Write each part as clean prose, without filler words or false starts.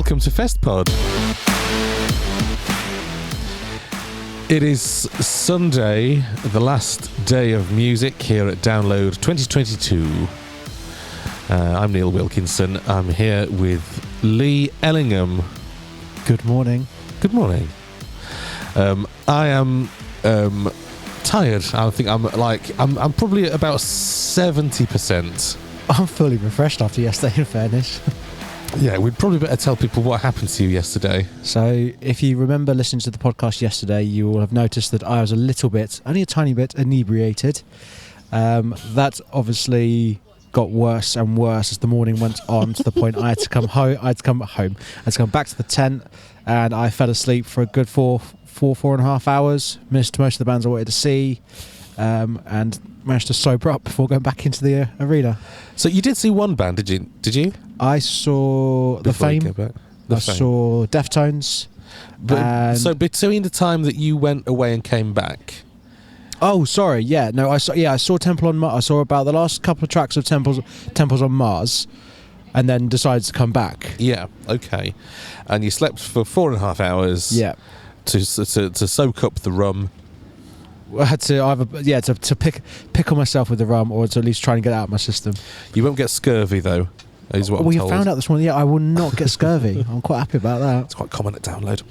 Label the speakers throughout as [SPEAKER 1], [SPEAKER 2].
[SPEAKER 1] Welcome to Festpod. It is Sunday, the last day of music here at Download 2022. I'm Neil Wilkinson. I'm here with Lee Ellingham.
[SPEAKER 2] Good morning.
[SPEAKER 1] Good morning. I am tired. I think I'm probably at about 70%.
[SPEAKER 2] I'm fully refreshed after yesterday, in fairness.
[SPEAKER 1] Yeah, we'd probably better tell people what happened to you yesterday.
[SPEAKER 2] So, if you remember listening to the podcast yesterday, you will have noticed that I was a little bit, only a tiny bit, inebriated. That obviously got worse and worse as the morning went on, to the point I had to come home. I had to come back to the tent, and I fell asleep for a good four and a half hours. Missed most of the bands I wanted to see, and managed to sober up before going back into the arena.
[SPEAKER 1] So you did see one band, did you?
[SPEAKER 2] I saw The Fame. I saw Deftones.
[SPEAKER 1] So between the time that you went away and came back.
[SPEAKER 2] Oh, sorry. Yeah, no. I saw Temple on Mars. I saw about the last couple of tracks of Temples on Mars, and then decided to come back.
[SPEAKER 1] Yeah. Okay. And you slept for 4.5 hours.
[SPEAKER 2] Yeah.
[SPEAKER 1] To soak up the rum.
[SPEAKER 2] I had to either to pick on myself with the rum, or to at least try and get it out of my system.
[SPEAKER 1] You won't get scurvy though, is what I'm told.
[SPEAKER 2] We found out this morning. Yeah, I will not get scurvy. I'm quite happy about that.
[SPEAKER 1] It's quite common at Download.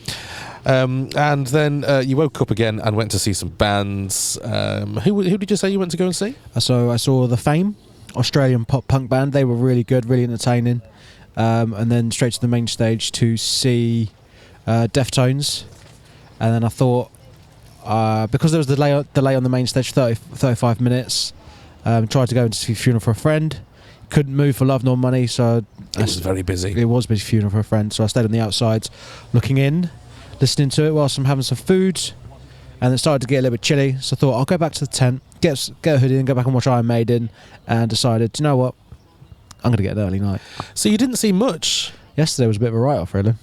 [SPEAKER 1] And then you woke up again and went to see some bands. Who did you say you went to go and see?
[SPEAKER 2] So I saw The Fame, Australian pop punk band. They were really good, really entertaining. And then straight to the main stage to see Deftones. And then I thought, because there was delay on the main stage, 35 minutes, tried to go and see Funeral for a Friend. Couldn't move for love nor money, so
[SPEAKER 1] it was very busy.
[SPEAKER 2] It was busy. Funeral for a Friend, so I stayed on the outside, looking in, listening to it whilst I'm having some food, and it started to get a little bit chilly. So I thought I'll go back to the tent, get a hoodie, and go back and watch Iron Maiden. And decided, do you know what? I'm going to get an early night.
[SPEAKER 1] So you didn't see much.
[SPEAKER 2] Yesterday was a bit of a write-off, really,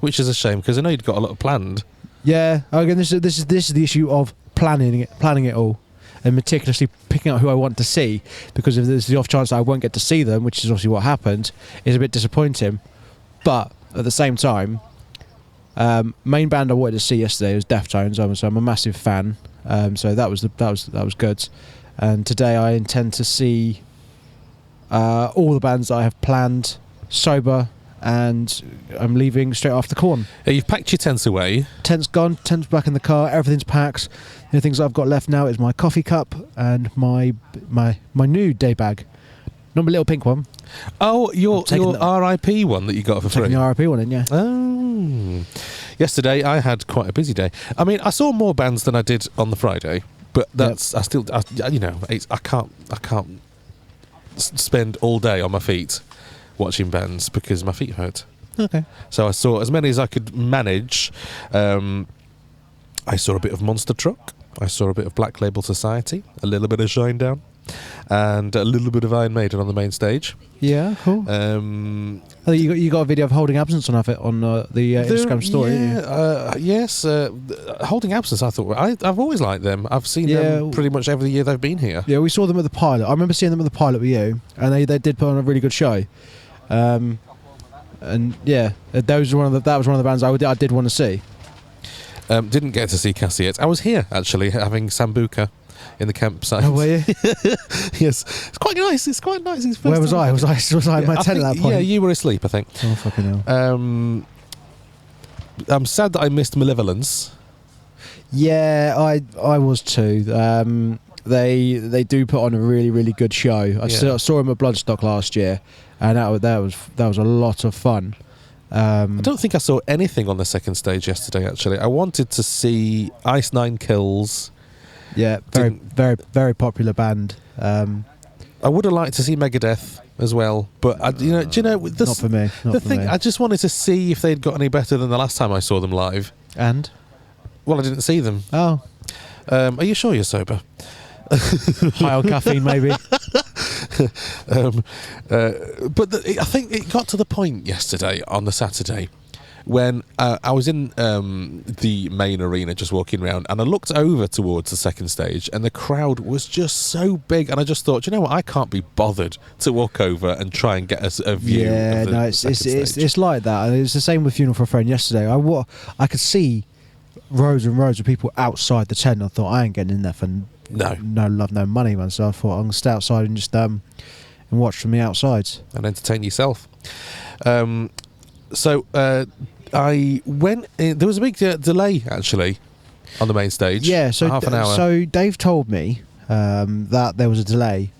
[SPEAKER 1] which is a shame because I know you'd got a lot planned.
[SPEAKER 2] Yeah. Again, this is the issue of planning it all, and meticulously picking out who I want to see, because if there's the off chance that I won't get to see them, which is obviously what happened, is a bit disappointing. But at the same time, main band I wanted to see yesterday was Deftones. So I'm a massive fan. So that was good. And today I intend to see all the bands that I have planned sober. And I'm leaving straight after Corn.
[SPEAKER 1] Yeah, you've packed your tents away.
[SPEAKER 2] Tent's gone, tent's back in the car, everything's packed. The only things I've got left now is my coffee cup and my new day bag. Not my little pink one.
[SPEAKER 1] Oh, your RIP one that you got for free.
[SPEAKER 2] Taking the RIP one in, yeah.
[SPEAKER 1] Oh. Yesterday I had quite a busy day. I mean, I saw more bands than I did on the Friday, but that's I can't spend all day on my feet watching bands because my feet hurt.
[SPEAKER 2] Okay.
[SPEAKER 1] So I saw as many as I could manage. I saw a bit of Monster Truck. I saw a bit of Black Label Society, a little bit of Shinedown, and a little bit of Iron Maiden on the main stage.
[SPEAKER 2] Yeah, cool. I think you got a video of Holding Absence on the Instagram story.
[SPEAKER 1] Yeah, yes. Holding Absence, I thought I've always liked them. I've seen them pretty much every year they've been here.
[SPEAKER 2] Yeah, we saw them at the Pilot. I remember seeing them at the Pilot with you, and they did put on a really good show. And yeah, that was one of the bands I did want to see.
[SPEAKER 1] Didn't get to see Cassie yet. I was here actually having Sambuca in the campsite.
[SPEAKER 2] Oh, were you?
[SPEAKER 1] Yes, it's quite nice.
[SPEAKER 2] Where was I? Was I in my tent at that point?
[SPEAKER 1] Yeah, you were asleep, I think.
[SPEAKER 2] Oh, fucking hell.
[SPEAKER 1] I'm sad that I missed Malevolence.
[SPEAKER 2] Yeah, I was too. They do put on a really, really good show. I saw him at Bloodstock last year, and that was a lot of fun.
[SPEAKER 1] I don't think I saw anything on the second stage yesterday. Actually, I wanted to see Ice Nine Kills.
[SPEAKER 2] Yeah, very, very popular band.
[SPEAKER 1] I would have liked to see Megadeth as well, but not
[SPEAKER 2] for me.
[SPEAKER 1] I just wanted to see if they'd got any better than the last time I saw them live.
[SPEAKER 2] And
[SPEAKER 1] well, I didn't see them.
[SPEAKER 2] Oh,
[SPEAKER 1] are you sure you're sober?
[SPEAKER 2] High on caffeine, maybe.
[SPEAKER 1] But I think it got to the point yesterday on the Saturday when I was in the main arena just walking around, and I looked over towards the second stage, and the crowd was just so big, and I just thought, you know what, I can't be bothered to walk over and try and get a view.
[SPEAKER 2] Yeah,
[SPEAKER 1] of the
[SPEAKER 2] no, it's like that. And it's the same with Funeral for a Friend yesterday. I could see rows and rows of people outside the tent. I thought, I ain't getting in there for no love, no money, man. So I thought, I'm going to stay outside and just and watch from the outside.
[SPEAKER 1] And entertain yourself. So I went in, there was a big delay, actually, on the main stage.
[SPEAKER 2] Yeah, so
[SPEAKER 1] half an hour.
[SPEAKER 2] So Dave told me that there was a delay.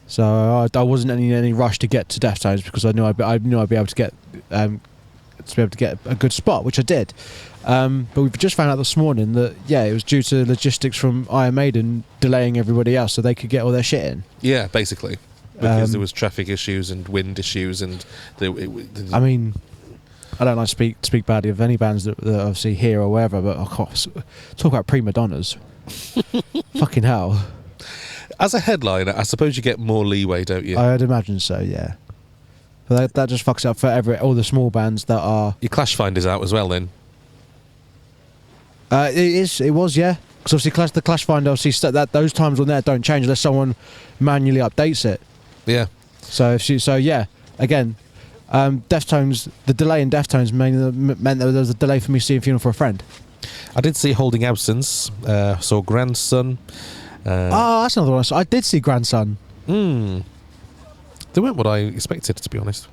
[SPEAKER 2] So I wasn't in any rush to get to Deftones because I knew I'd be able to get a good spot, which I did. But we've just found out this morning that it was due to logistics from Iron Maiden delaying everybody else so they could get all their shit in.
[SPEAKER 1] Yeah, basically, because there was traffic issues and wind issues, and
[SPEAKER 2] I mean, I don't like to speak badly of any bands that obviously here or wherever, but talk about prima donnas. Fucking hell.
[SPEAKER 1] As a headliner, I suppose you get more leeway, don't you?
[SPEAKER 2] I'd imagine so, yeah. But that just fucks up for all the small bands that are...
[SPEAKER 1] Your Clash Finder's out as well, then?
[SPEAKER 2] It was, yeah. Because obviously the Clash Finder, obviously those times on there don't change unless someone manually updates it.
[SPEAKER 1] Yeah.
[SPEAKER 2] So again, Deftones, the delay in Deftones meant that there was a delay for me seeing Funeral for a Friend.
[SPEAKER 1] I did see Holding Absence, saw Grandson.
[SPEAKER 2] That's another one. I did see Grandson.
[SPEAKER 1] They weren't what I expected, to be honest.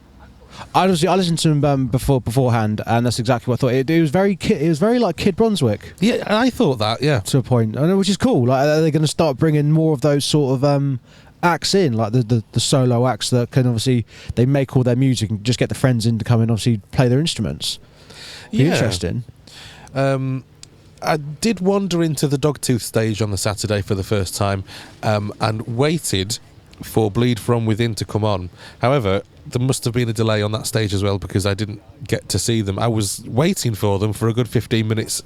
[SPEAKER 2] I listened to them beforehand, and that's exactly what I thought. It was very like Kid Brunswick.
[SPEAKER 1] Yeah, I thought that. Yeah,
[SPEAKER 2] to a point, which is cool. Like, are they going to start bringing more of those sort of acts in, like the solo acts that can obviously they make all their music and just get the friends in to come and obviously play their instruments? Interesting.
[SPEAKER 1] I did wander into the Dogtooth stage on the Saturday for the first time, and waited for Bleed From Within to come on. However, there must have been a delay on that stage as well because I didn't get to see them. I was waiting for them for a good 15 minutes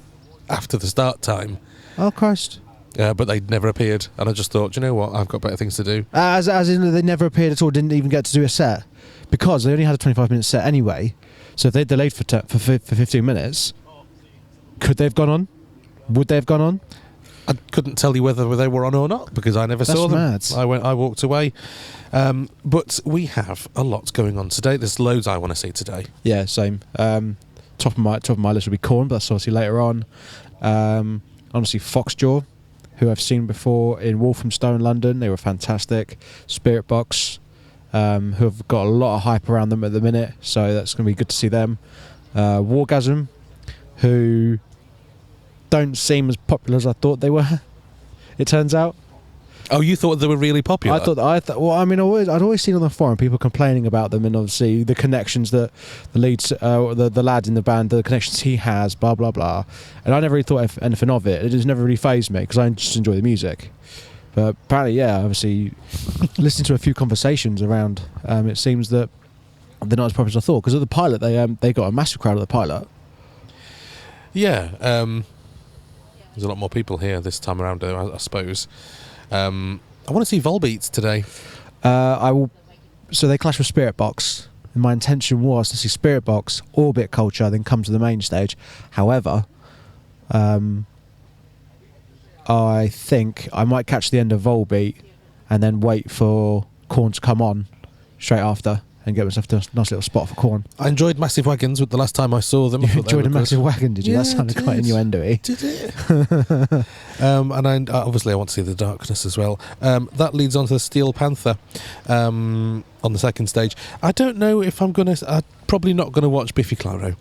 [SPEAKER 1] after the start time.
[SPEAKER 2] Oh, Christ.
[SPEAKER 1] But they'd never appeared, and I just thought, you know what, I've got better things to do.
[SPEAKER 2] As in they never appeared at all, didn't even get to do a set, because they only had a 25-minute set anyway. So if they delayed for 15 minutes, could they have gone on? Would they have gone on?
[SPEAKER 1] I couldn't tell you whether they were on or not because I never saw them.
[SPEAKER 2] That's mad.
[SPEAKER 1] I walked away. But we have a lot going on today. There's loads I want to see today.
[SPEAKER 2] Yeah, same. Top of my list will be Korn, but that's obviously later on. Honestly, Foxjaw, who I've seen before in Walthamstow in London. They were fantastic. Spirit Box, who have got a lot of hype around them at the minute, so that's going to be good to see them. Wargasm, who don't seem as popular as I thought they were. It turns out.
[SPEAKER 1] Oh, you thought they were really popular?
[SPEAKER 2] I thought. Well, I mean, I'd always seen on the forum people complaining about them, and obviously the connections that the leads, the lad in the band, the connections he has, blah blah blah. And I never really thought anything of it. It just never really fazed me because I just enjoy the music. But apparently, yeah, obviously, listening to a few conversations around, it seems that they're not as popular as I thought. Because at the pilot, they got a massive crowd at the pilot.
[SPEAKER 1] Yeah. There's a lot more people here this time around, I suppose. I want to see Volbeat today.
[SPEAKER 2] I will. So they clash with Spirit Box. And my intention was to see Spirit Box, Orbit Culture, then come to the main stage. However, I think I might catch the end of Volbeat and then wait for Korn to come on straight after and get myself to a nice little spot for Korn.
[SPEAKER 1] I enjoyed Massive Wagons with the last time I saw them.
[SPEAKER 2] You enjoyed a Massive Wagon, did you?
[SPEAKER 1] Yeah,
[SPEAKER 2] that sounded quite innuendo-y.
[SPEAKER 1] Did it? And obviously I want to see The Darkness as well. That leads on to the Steel Panther on the second stage. I don't know if I'm probably not going to watch Biffy Clyro.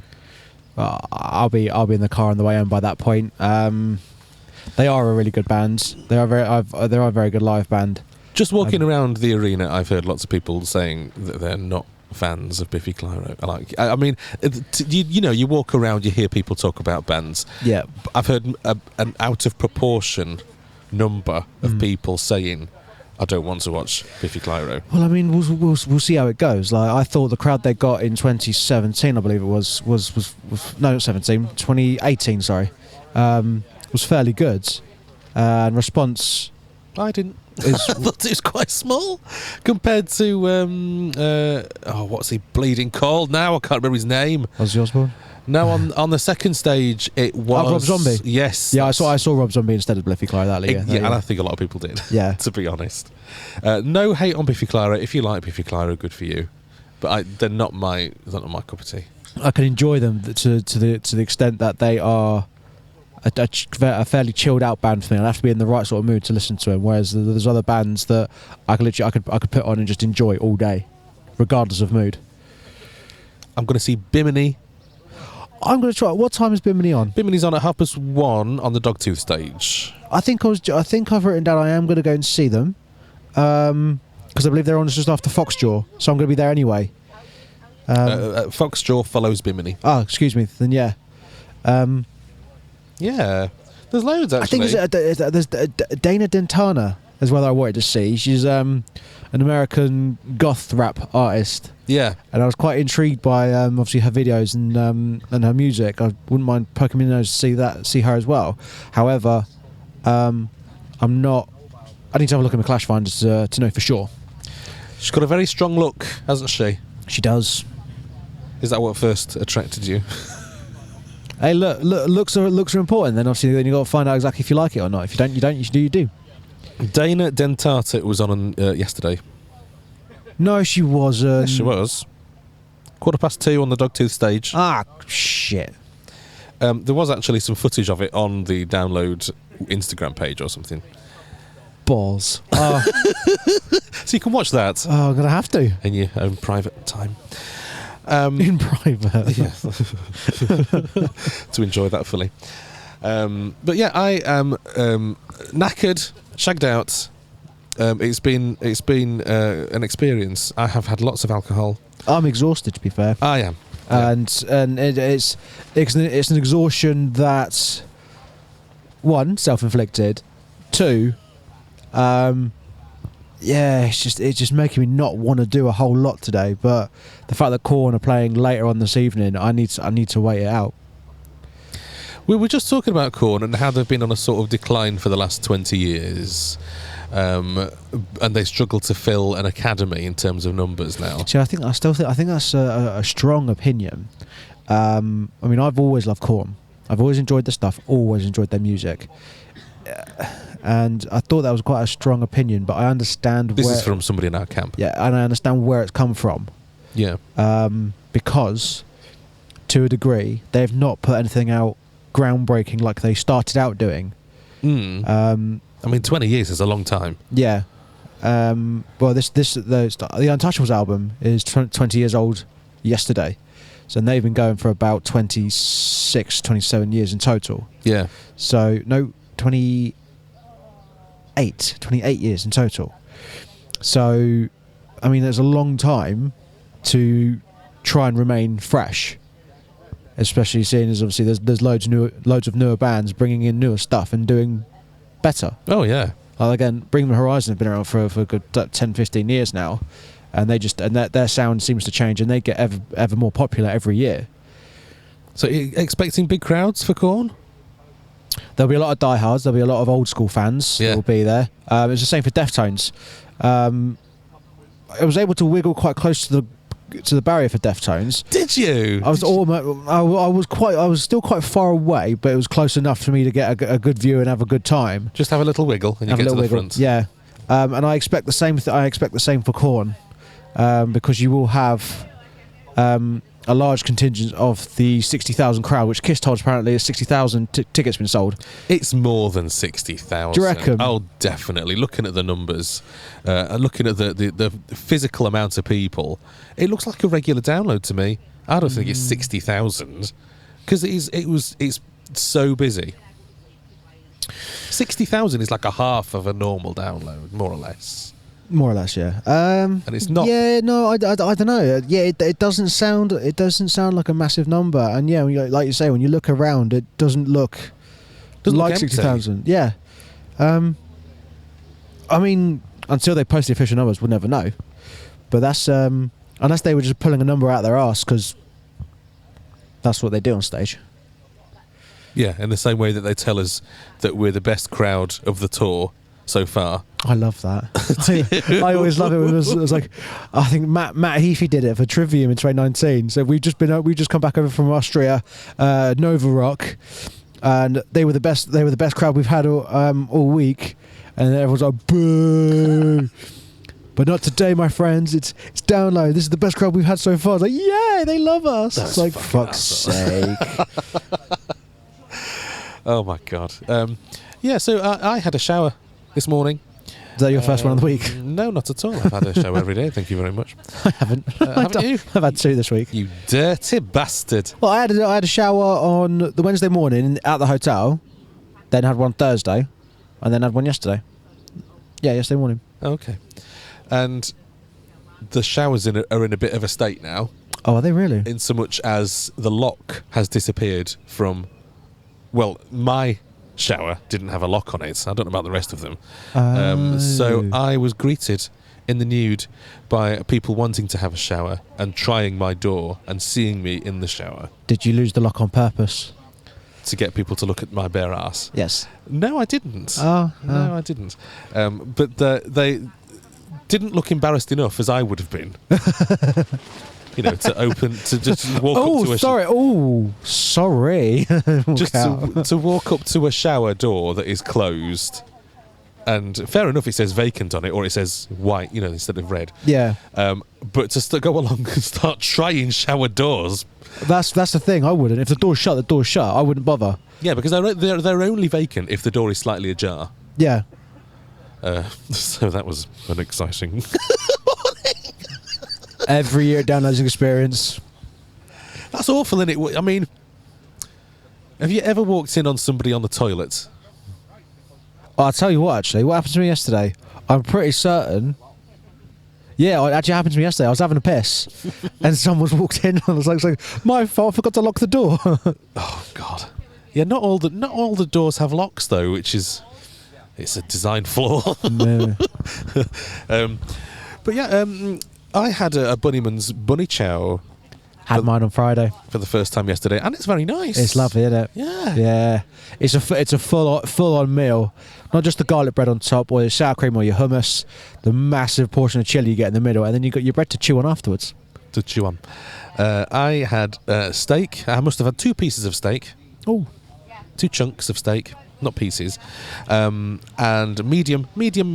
[SPEAKER 2] I'll be in the car on the way home by that point. They are a really good band. They are a very good live band.
[SPEAKER 1] Just walking around the arena, I've heard lots of people saying that they're not fans of Biffy Clyro. I mean, you walk around, you hear people talk about bands.
[SPEAKER 2] Yeah,
[SPEAKER 1] I've heard an out of proportion number of people saying, "I don't want to watch Biffy Clyro."
[SPEAKER 2] Well, I mean, we'll see how it goes. Like, I thought the crowd they got in 2017, I believe it was no, not 17, 2018. Sorry, was fairly good. And response,
[SPEAKER 1] I didn't. I thought it was quite small compared to what's he bleeding called now? I can't remember his name.
[SPEAKER 2] Ozzy Osbourne?
[SPEAKER 1] No, on the second stage it was
[SPEAKER 2] Rob Zombie.
[SPEAKER 1] Yes.
[SPEAKER 2] Yeah, I saw Rob Zombie instead of Biffy Clyro. That
[SPEAKER 1] Yeah, and I think a lot of people did.
[SPEAKER 2] Yeah.
[SPEAKER 1] To be honest, no hate on Biffy Clyro. If you like Biffy Clyro, good for you. But they're not my cup of tea.
[SPEAKER 2] I can enjoy them to the extent that they are a fairly chilled out band for me. I have to be in the right sort of mood to listen to them. Whereas there's other bands that I could put on and just enjoy all day, regardless of mood.
[SPEAKER 1] I'm going to see Bimini.
[SPEAKER 2] I'm going to try. What time is Bimini on?
[SPEAKER 1] Bimini's on at 1:30 on the Dogtooth stage.
[SPEAKER 2] I think I've written down I am going to go and see them, because I believe they're on just after Foxjaw, so I'm going to be there anyway.
[SPEAKER 1] Foxjaw follows Bimini.
[SPEAKER 2] Oh, excuse me. Then yeah.
[SPEAKER 1] Yeah, there's loads actually.
[SPEAKER 2] I think there's Dana Dentana as well that I wanted to see. She's an American goth rap artist.
[SPEAKER 1] Yeah,
[SPEAKER 2] and I was quite intrigued by obviously her videos and her music. I wouldn't mind poking my nose to see her as well. However, I'm not. I need to have a look at my Clash Finders to know for sure.
[SPEAKER 1] She's got a very strong look, hasn't she?
[SPEAKER 2] She does.
[SPEAKER 1] Is that what first attracted you?
[SPEAKER 2] Hey, looks are important. Then obviously, then you got to find out exactly if you like it or not. If you don't, you don't. You do.
[SPEAKER 1] Dana Dentata was on yesterday.
[SPEAKER 2] No, she wasn't.
[SPEAKER 1] Yes, she was. 2:15 on the Dogtooth stage.
[SPEAKER 2] Ah, shit.
[SPEAKER 1] There was actually some footage of it on the Download Instagram page or something.
[SPEAKER 2] Balls. Oh.
[SPEAKER 1] So you can watch that.
[SPEAKER 2] Oh, I'm gonna have to
[SPEAKER 1] in your own private time.
[SPEAKER 2] In private,
[SPEAKER 1] yeah, to enjoy that fully. But yeah, I am knackered, shagged out. It's been an experience. I have had lots of alcohol.
[SPEAKER 2] I'm exhausted, to be fair.
[SPEAKER 1] I am,
[SPEAKER 2] and it's an exhaustion that's one, self-inflicted. Two, yeah, it's just making me not want to do a whole lot today. But the fact that Korn are playing later on this evening, I need to wait it out.
[SPEAKER 1] We were just talking about Korn and how they've been on a sort of decline for the last 20 years. And they struggle to fill an academy in terms of numbers now.
[SPEAKER 2] See, I think that's a strong opinion. I mean, I've always loved Korn. I've always enjoyed the stuff. Always enjoyed their music. And I thought that was quite a strong opinion, but I understand.
[SPEAKER 1] This is from somebody in our camp.
[SPEAKER 2] Yeah, and I understand where it's come from.
[SPEAKER 1] Yeah.
[SPEAKER 2] Because, to a degree, they've not put anything out groundbreaking like they started out doing.
[SPEAKER 1] I mean, 20 years is a long time.
[SPEAKER 2] Yeah. Well, the Untouchables album is 20 years old yesterday. So they've been going for about 26, 27 years in total.
[SPEAKER 1] Yeah.
[SPEAKER 2] So, no, 28 years in total. So, I mean, there's a long time to try and remain fresh. Especially seeing as obviously there's loads of newer bands bringing in newer stuff and doing better.
[SPEAKER 1] Oh yeah.
[SPEAKER 2] Again, Bring Me Horizon have been around for a good 10, 15 years now, and their sound seems to change, and they get ever more popular every year.
[SPEAKER 1] So, you're expecting big crowds for Korn?
[SPEAKER 2] There'll be a lot of diehards. There'll be a lot of old school fans that will be there. It's the same for Deftones. I was able to wiggle quite close to the barrier for Deftones.
[SPEAKER 1] Did you?
[SPEAKER 2] I was still quite far away, but it was close enough for me to get a good view and have a good time.
[SPEAKER 1] Just have a little wiggle and you get to the front.
[SPEAKER 2] Yeah, and I expect the same. I expect the same for Korn, because you will have a large contingent of the 60,000 crowd, which Kiss told apparently is 60,000 tickets been sold.
[SPEAKER 1] It's more than 60,000.
[SPEAKER 2] Do you reckon?
[SPEAKER 1] Oh, definitely. Looking at the numbers, looking at the physical amount of people, it looks like a regular download to me. I don't think it's 60,000 because it's so busy. 60,000 is like a half of a normal download, more or less.
[SPEAKER 2] More or less, yeah.
[SPEAKER 1] And it's not.
[SPEAKER 2] Yeah, no, I don't know. Yeah, it doesn't sound like a massive number. And yeah, like you say, when you look around, it doesn't look like 60,000. Yeah. I mean, until they post the official numbers, we'll never know. But that's unless they were just pulling a number out their arse, because that's what they do on stage.
[SPEAKER 1] Yeah, in the same way that they tell us that we're the best crowd of the tour, so far.
[SPEAKER 2] I love that. I always love it. It was like, I think Matt Heafy did it for Trivium in 2019. So we've just come back over from Austria, Nova Rock, and they were the best. They were the best crowd we've had all week, and everyone's like, boo. But not today, my friends. It's Download. This is the best crowd we've had so far. It's like, yay, they love us.
[SPEAKER 1] That's
[SPEAKER 2] it's like, fuck's sake.
[SPEAKER 1] Oh my god. Yeah, so I had a shower this morning.
[SPEAKER 2] Is that your first one of the week?
[SPEAKER 1] No, not at all. I've had a shower every day. Thank you very much.
[SPEAKER 2] I haven't.
[SPEAKER 1] Haven't you?
[SPEAKER 2] I've had 2 this week.
[SPEAKER 1] You dirty bastard.
[SPEAKER 2] Well, I had a shower on the Wednesday morning at the hotel, then had one Thursday, and then had one yesterday. Yeah, yesterday morning.
[SPEAKER 1] Okay. And the showers are in a bit of a state now.
[SPEAKER 2] Oh, are they really?
[SPEAKER 1] In so much as the lock has disappeared from... Well, my shower didn't have a lock on it. I don't know about the rest of them. So I was greeted in the nude by people wanting to have a shower and trying my door and seeing me in the shower.
[SPEAKER 2] Did you lose the lock on purpose?
[SPEAKER 1] To get people to look at my bare ass?
[SPEAKER 2] Yes.
[SPEAKER 1] No, I didn't.
[SPEAKER 2] No,
[SPEAKER 1] I didn't. But they didn't look embarrassed enough as I would have been. To just walk up to a... sorry. To walk up to a shower door that is closed, and fair enough, it says vacant on it, or it says white, instead of red.
[SPEAKER 2] Yeah.
[SPEAKER 1] But to go along and start trying shower doors...
[SPEAKER 2] That's the thing, I wouldn't. If the door's shut, the door's shut. I wouldn't bother.
[SPEAKER 1] Yeah, because they're only vacant if the door is slightly ajar.
[SPEAKER 2] Yeah.
[SPEAKER 1] So that was an exciting...
[SPEAKER 2] Every year downloading experience.
[SPEAKER 1] That's awful, isn't it? I mean, have you ever walked in on somebody on the toilet?
[SPEAKER 2] I'll tell you what, actually. What happened to me yesterday? I'm pretty certain... Yeah, it actually happened to me yesterday. I was having a piss, and someone walked in, and I was like, my fault, I forgot to lock the door.
[SPEAKER 1] Oh, God. Yeah, not all the doors have locks, though, which is... It's a design flaw.
[SPEAKER 2] No.
[SPEAKER 1] But yeah... I had a Bunnyman's Bunny Chow.
[SPEAKER 2] Had mine on Friday
[SPEAKER 1] for the first time yesterday, and it's very nice.
[SPEAKER 2] It's lovely, isn't it?
[SPEAKER 1] Yeah,
[SPEAKER 2] yeah. It's a full on meal. Not just the garlic bread on top, or your sour cream, or your hummus. The massive portion of chili you get in the middle, and then you got your bread to chew on afterwards.
[SPEAKER 1] To chew on. I had steak. I must have had 2 pieces of steak.
[SPEAKER 2] Oh,
[SPEAKER 1] 2 chunks of steak, not pieces, and medium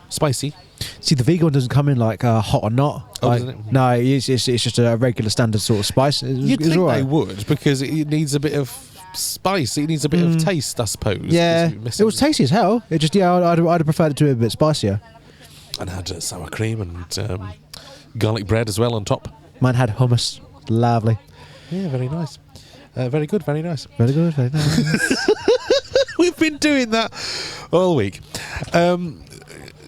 [SPEAKER 1] spicy.
[SPEAKER 2] See, the vegan one doesn't come in like hot or not.
[SPEAKER 1] Oh,
[SPEAKER 2] like,
[SPEAKER 1] doesn't it?
[SPEAKER 2] No, it's just a regular standard sort of spice.
[SPEAKER 1] You'd think
[SPEAKER 2] right.
[SPEAKER 1] they would, because it needs a bit of spice. It needs a bit of taste, I suppose.
[SPEAKER 2] Yeah, it was tasty as hell. It just I'd have preferred it to be a bit spicier.
[SPEAKER 1] And had sour cream and garlic bread as well on top.
[SPEAKER 2] Mine had hummus. Lovely.
[SPEAKER 1] Yeah, very nice. Very good, very nice.
[SPEAKER 2] Very good, very nice.
[SPEAKER 1] We've been doing that all week.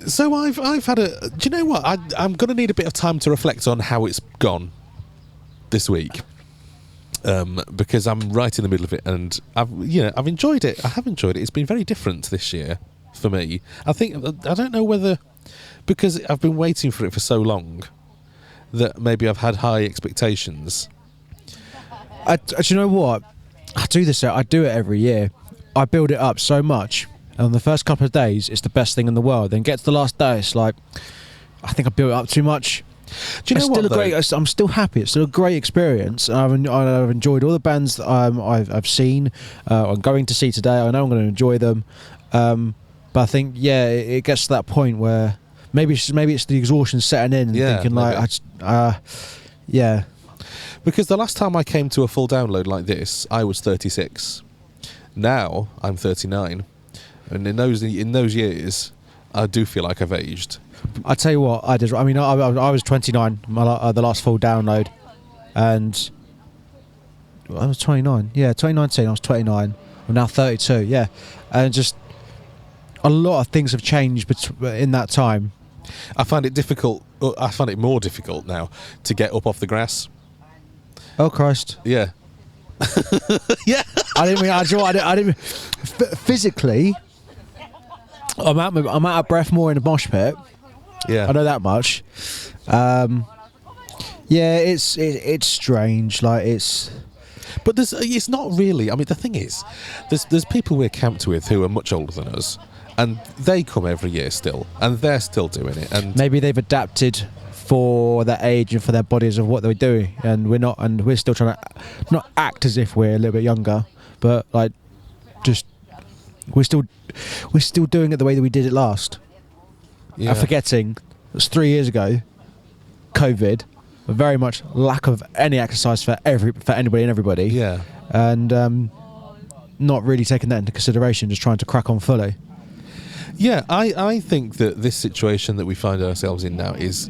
[SPEAKER 1] So I've had a... Do you know what? I'm going to need a bit of time to reflect on how it's gone this week, because I'm right in the middle of it, and I've enjoyed it. I have enjoyed it. It's been very different this year for me. I don't know whether because I've been waiting for it for so long that maybe I've had high expectations.
[SPEAKER 2] Do you know what? I do this. I do it every year. I build it up so much. And on the first couple of days, it's the best thing in the world. Then get to the last day, it's like, I think I built it up too much.
[SPEAKER 1] Do you know what?
[SPEAKER 2] I'm still happy. It's still a great experience. I've enjoyed all the bands that I've seen. I'm going to see today. I know I'm going to enjoy them. But I think, it gets to that point where maybe it's the exhaustion setting in and thinking like,
[SPEAKER 1] Because the last time I came to a full download like this, I was 36. Now I'm 39. And in those years, I do feel like I've aged.
[SPEAKER 2] I tell you what, I did. I mean, I was 29, the last full download, and I was 29. Yeah, 2019. I was 29. I'm now 32. Yeah, and just a lot of things have changed in that time.
[SPEAKER 1] I find it difficult. I find it more difficult now to get up off the grass.
[SPEAKER 2] Oh Christ!
[SPEAKER 1] Yeah. Yeah.
[SPEAKER 2] I didn't mean. Physically, I'm out of breath more in the mosh pit.
[SPEAKER 1] Yeah,
[SPEAKER 2] I know that much. It's strange. Like
[SPEAKER 1] but it's not really. I mean, the thing is, there's people we're camped with who are much older than us, and they come every year still, and they're still doing it. And
[SPEAKER 2] maybe they've adapted for their age and for their bodies of what they're doing, and we're not, and we're still trying to not act as if we're a little bit younger, but like just we're still doing it the way that we did it last.
[SPEAKER 1] yeah.
[SPEAKER 2] And forgetting it was 3 years ago, COVID, very much lack of any exercise for anybody and everybody.
[SPEAKER 1] Yeah.
[SPEAKER 2] And not really taking that into consideration, just trying to crack on fully.
[SPEAKER 1] Yeah, I think that this situation that we find ourselves in now is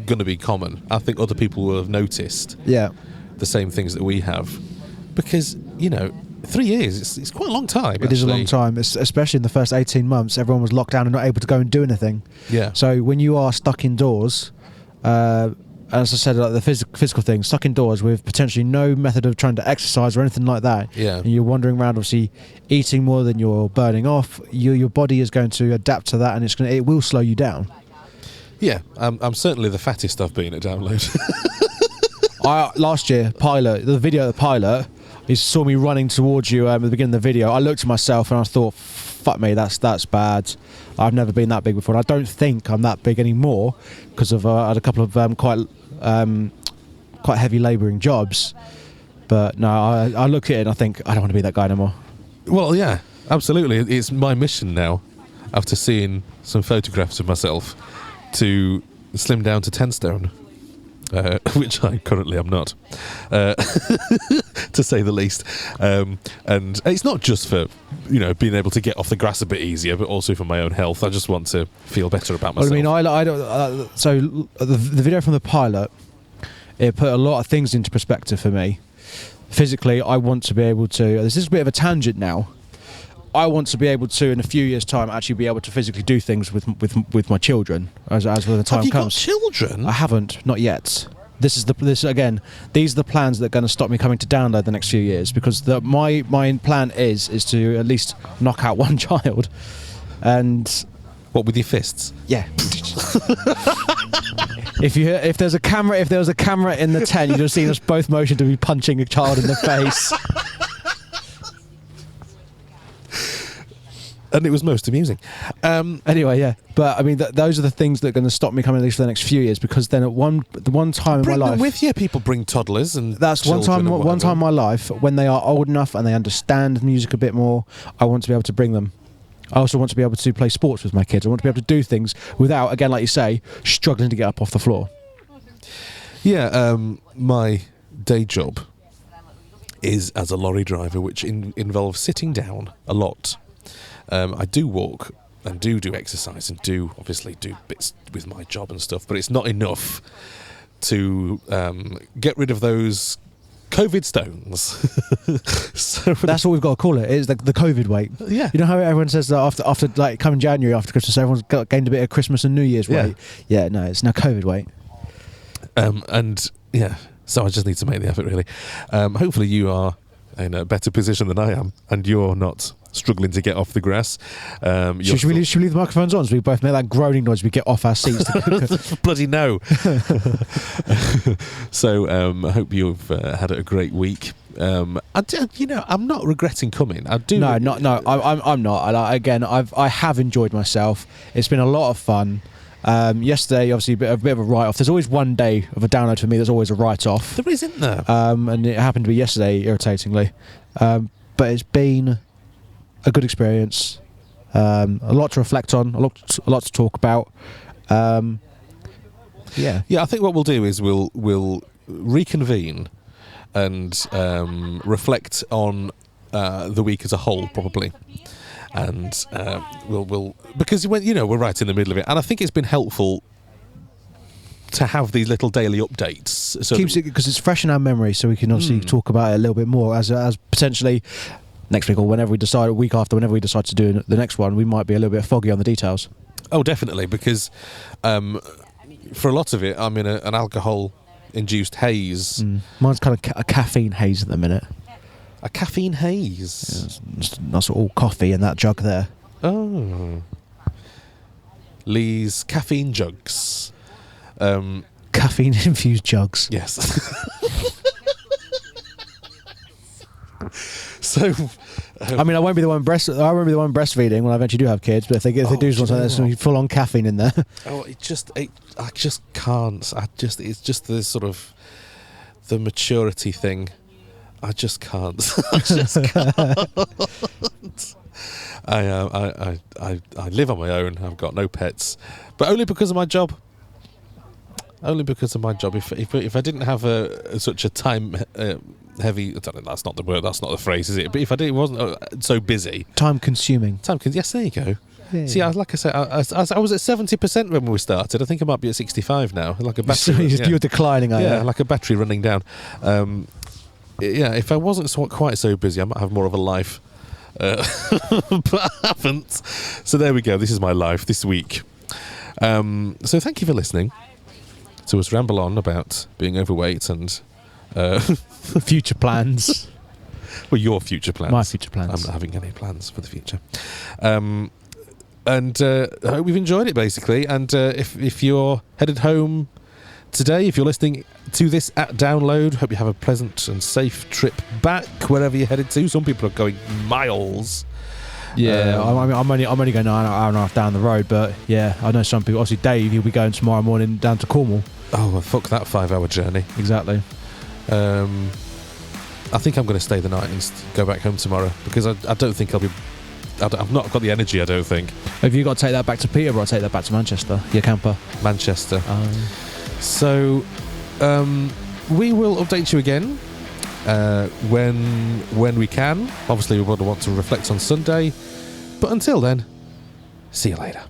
[SPEAKER 1] going to be common. I think other people will have noticed the same things that we have, because 3 years, it's quite a long time.
[SPEAKER 2] It is a long time, especially in the first 18 months. Everyone was locked down and not able to go and do anything.
[SPEAKER 1] Yeah.
[SPEAKER 2] So when you are stuck indoors, as I said, like the physical thing, stuck indoors with potentially no method of trying to exercise or anything like that, and you're wandering around, obviously eating more than you're burning off, your body is going to adapt to that, and it will slow you down.
[SPEAKER 1] Yeah, I'm certainly the fattest I've been at Download.
[SPEAKER 2] Last year, the video of the pilot, he saw me running towards you at the beginning of the video. I looked at myself and I thought, fuck me, that's bad. I've never been that big before. And I don't think I'm that big anymore, because I had a couple of quite heavy labouring jobs. But no, I look at it and I think, I don't want to be that guy anymore.
[SPEAKER 1] Well, yeah, absolutely. It's my mission now, after seeing some photographs of myself, to slim down to 10 stone. Which I currently am not, to say the least. And it's not just for, being able to get off the grass a bit easier, but also for my own health. I just want to feel better about myself.
[SPEAKER 2] Well, I mean, I don't. So the video from the pilot, it put a lot of things into perspective for me. Physically, I want to be able to. This is a bit of a tangent now. I want to be able to, in a few years' time, actually be able to physically do things with my children as when the time
[SPEAKER 1] Have you
[SPEAKER 2] comes.
[SPEAKER 1] Got children?
[SPEAKER 2] I haven't, not yet. These are the plans that are going to stop me coming to Download the next few years, because my plan is to at least knock out one child, and
[SPEAKER 1] what, with your fists?
[SPEAKER 2] Yeah. If there was a camera in the tent, you'd have seen us both motion to be punching a child in the face.
[SPEAKER 1] And it was most amusing.
[SPEAKER 2] Anyway, yeah. But I mean, those are the things that are going to stop me coming at least for the next few years, because then at one time in my life,
[SPEAKER 1] bring them with you. People bring toddlers, and
[SPEAKER 2] that's one time in my life when they are old enough and they understand music a bit more. I want to be able to bring them. I also want to be able to play sports with my kids. I want to be able to do things without, again, like you say, struggling to get up off the floor.
[SPEAKER 1] Yeah, my day job is as a lorry driver, which involves sitting down a lot. I do walk and do exercise and obviously do bits with my job and stuff, but it's not enough to get rid of those COVID stones. So
[SPEAKER 2] that's what we've got to call it. It's the COVID weight.
[SPEAKER 1] Yeah.
[SPEAKER 2] You know how everyone says that after like coming January after Christmas, everyone's gained a bit of Christmas and New Year's weight. Yeah, no, it's now COVID weight.
[SPEAKER 1] And yeah, so I just need to make the effort, really. Hopefully you are in a better position than I am, and you're not struggling to get off the grass. Should we leave the microphones on so we both make that groaning noise? We get off our seats.
[SPEAKER 2] Bloody no.
[SPEAKER 1] So I hope you've had a great week. I'm not regretting coming. I do.
[SPEAKER 2] No, I'm not. And I have enjoyed myself. It's been a lot of fun. Yesterday, obviously, a bit of a write-off. There's always one day of a Download for me. There's always a write-off.
[SPEAKER 1] There isn't there?
[SPEAKER 2] And it happened to be yesterday, irritatingly. But it's been a good experience. A lot to reflect on. A lot to talk about. Yeah.
[SPEAKER 1] I think what we'll do is we'll reconvene and reflect on the week as a whole, probably. And we'll because we're right in the middle of it, and I think it's been helpful to have these little daily updates. So
[SPEAKER 2] keeps it, because it's fresh in our memory, so we can obviously talk about it a little bit more as potentially next week, or whenever we decide, a week after, whenever we decide to do the next one, we might be a little bit foggy on the details.
[SPEAKER 1] Oh, definitely, because for a lot of it, I'm in an alcohol-induced haze.
[SPEAKER 2] Mine's kind of a caffeine haze at the minute.
[SPEAKER 1] A caffeine haze?
[SPEAKER 2] Yeah, that's all coffee in that jug there.
[SPEAKER 1] Oh. Lee's caffeine jugs.
[SPEAKER 2] Caffeine-infused jugs.
[SPEAKER 1] Yes. So,
[SPEAKER 2] I mean, I won't be the one breastfeeding when I eventually do have kids. But if they do something like that, there's going to be full on caffeine in there.
[SPEAKER 1] Oh, I just can't. It's just the sort of the maturity thing. I just can't. I just can't. I live on my own. I've got no pets, but only because of my job. Only because of my job. If I didn't have such a time heavy, I don't know, that's not the word. That's not the phrase, is it? But if it wasn't so busy,
[SPEAKER 2] time consuming.
[SPEAKER 1] Yes, there you go.
[SPEAKER 2] Yeah.
[SPEAKER 1] See, like I said, I was at 70% when we started. I think I might be at 65 now, like a battery.
[SPEAKER 2] You're declining, are you?
[SPEAKER 1] Like a battery running down. If I wasn't quite so busy, I might have more of a life. But I haven't. So there we go. This is my life this week. So thank you for listening to us ramble on about being overweight and
[SPEAKER 2] future plans.
[SPEAKER 1] Well, your future plans.
[SPEAKER 2] My future plans.
[SPEAKER 1] I'm not having any plans for the future. And I hope we've enjoyed it, basically. And if you're headed home today, if you're listening to this at download, hope you have a pleasant and safe trip back wherever you're headed to. Some people are going miles.
[SPEAKER 2] Yeah, I'm only going an hour and a half down the road, but yeah, I know some people. Obviously, Dave, he'll be going tomorrow morning down to Cornwall.
[SPEAKER 1] Oh, well, fuck that 5-hour journey.
[SPEAKER 2] Exactly.
[SPEAKER 1] I think I'm going to stay the night and go back home tomorrow because I don't think I've not got the energy, I don't think.
[SPEAKER 2] Have you got to take that back to Peterborough or take that back to Manchester, your camper?
[SPEAKER 1] Manchester. So, we will update you again when we can. Obviously, we would want to reflect on Sunday. But until then, see you later.